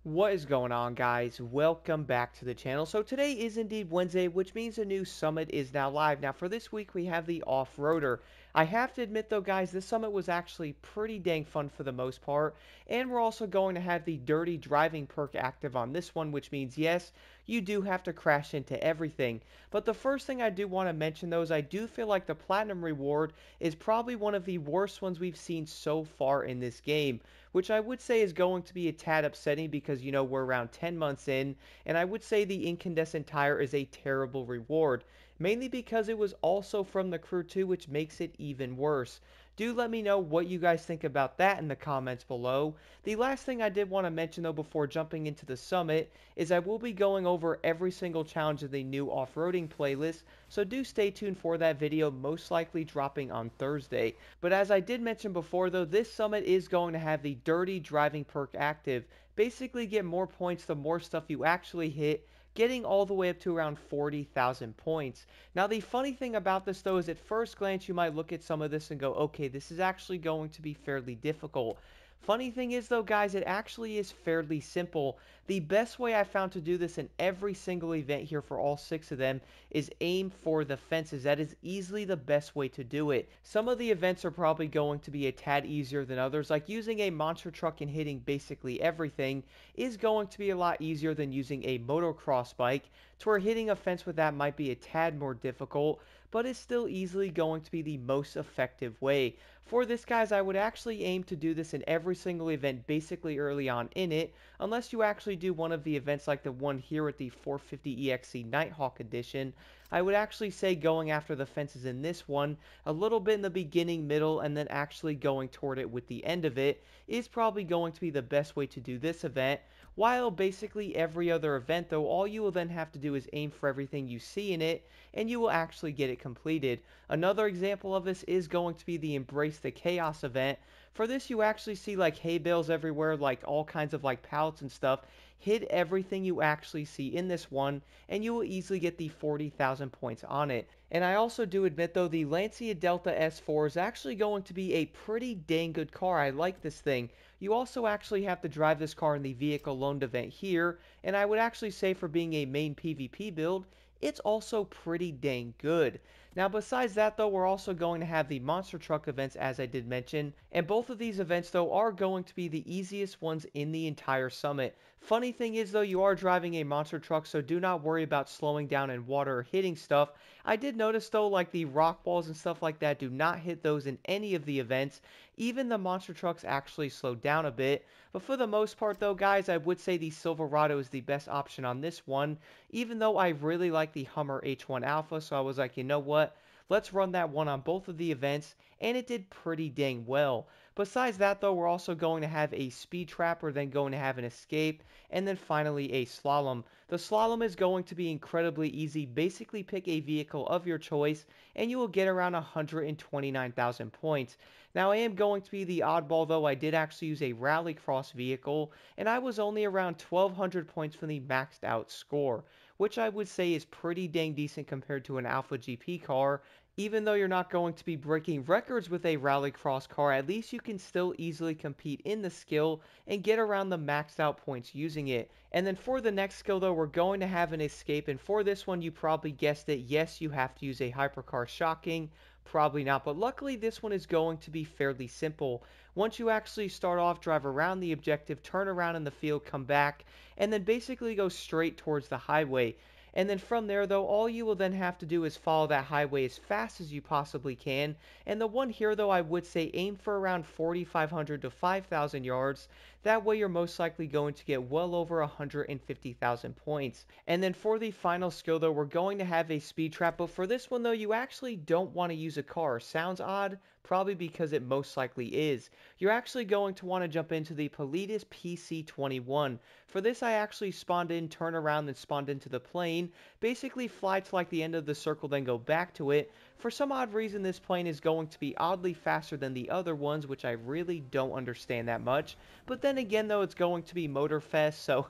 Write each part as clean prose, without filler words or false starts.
What is going on, guys? Welcome back to the channel. So today is indeed Wednesday, which means a new summit is now live. Now for this week we have the OffRoader. I have to admit though, guys, this summit was actually pretty dang fun for the most part, and we're also going to have the dirty driving perk active on this one, which means yes, you do have to crash into everything. But the first thing I do want to mention though is I do feel like the platinum reward is probably one of the worst ones we've seen so far in this game, which I would say is going to be a tad upsetting because, we're around 10 months in, and I would say the incandescent tire is a terrible reward, mainly because it was also from the crew too, which makes it even worse. Do let me know what you guys think about that in the comments below. The last thing I did want to mention though before jumping into the summit is I will be going over every single challenge of the new off-roading playlist, so do stay tuned for that video, most likely dropping on Thursday. But as I did mention before though, this summit is going to have the dirty driving perk active. Basically get more points the more stuff you actually hit, getting all the way up to around 40,000 points. Now the funny thing about this though is at first glance you might look at some of this and go, okay, this is actually going to be fairly difficult. Funny thing is though, guys, it actually is fairly simple. The best way I found to do this in every single event here for all 6 of them is aim for the fences. That is easily the best way to do it. Some of the events are probably going to be a tad easier than others, like using a monster truck and hitting basically everything is going to be a lot easier than using a motocross bike, to where hitting a fence with that might be a tad more difficult, but is still easily going to be the most effective way. For this, guys, I would actually aim to do this in every single event basically early on in it, unless you actually do one of the events like the one here at the 450 EXC Nighthawk edition. I would actually say going after the fences in this one a little bit in the beginning, middle, and then actually going toward it with the end of it is probably going to be the best way to do this event. While basically every other event though, all you will then have to do is aim for everything you see in it, and you will actually get it completed. Another example of this is going to be the Embrace the Chaos event. For this, you actually see like hay bales everywhere, like all kinds of like pallets and stuff. Hit everything you actually see in this one, and you will easily get the 40,000 points on it. And I also do admit though, the Lancia Delta S4 is actually going to be a pretty dang good car. I like this thing. You also actually have to drive this car in the vehicle loaned event here, and I would actually say for being a main PvP build, it's also pretty dang good. Now besides that though, we're also going to have the monster truck events, as I did mention, and both of these events though are going to be the easiest ones in the entire summit. Funny thing is though, you are driving a monster truck, so do not worry about slowing down in water or hitting stuff. I did notice though, like the rock balls and stuff like that, do not hit those in any of the events. Even the monster trucks actually slow down a bit. But for the most part though, guys, I would say the Silverado is the best option on this one, even though I really like the Hummer H1 Alpha, so I was like, you know what? Let's run that one on both of the events, and it did pretty dang well. Besides that though, we're also going to have a Speedtrap, we're then going to have an Escape, and then finally a Slalom. The Slalom is going to be incredibly easy. Basically pick a vehicle of your choice, and you will get around 129,000 points. Now I am going to be the oddball though, I did actually use a rallycross vehicle, and I was only around 1,200 points from the maxed out score, which I would say is pretty dang decent compared to an Alpha GP car. Even though you're not going to be breaking records with a rallycross car, at least you can still easily compete in the skill and get around the maxed out points using it. And then for the next skill though, we're going to have an Escape, and for this one you probably guessed it, yes, you have to use a hypercar. Shocking. Probably not, but luckily this one is going to be fairly simple. Once you actually start off, drive around the objective, turn around in the field, come back, and then basically go straight towards the highway. And then from there though, all you will then have to do is follow that highway as fast as you possibly can. And the one here though, I would say aim for around 4,500 to 5,000 yards. That way you're most likely going to get well over 150,000 points. And then for the final skill though, we're going to have a speed trap. But for this one though, you actually don't want to use a car. Sounds odd? Probably because it most likely is. You're actually going to want to jump into the Pilatus PC-21. For this, I actually spawned in, turn around, then spawned into the plane. Basically fly to like the end of the circle, then go back to it. For some odd reason, this plane is going to be oddly faster than the other ones, which I really don't understand that much. But then again, though, it's going to be Motorfest, so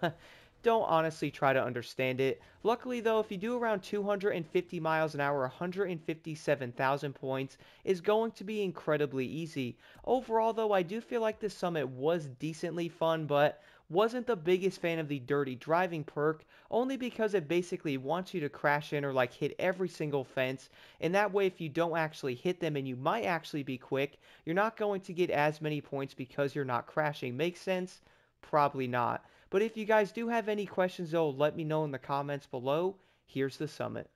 don't honestly try to understand it. Luckily though, if you do around 250 miles an hour, 157,000 points is going to be incredibly easy. Overall though, I do feel like this summit was decently fun, but Wasn't the biggest fan of the dirty driving perk, only because it basically wants you to crash in or like hit every single fence, and that way if you don't actually hit them and you might actually be quick, you're not going to get as many points because you're not crashing. Makes sense? Probably not. But if you guys do have any questions though, let me know in the comments below. Here's the summit.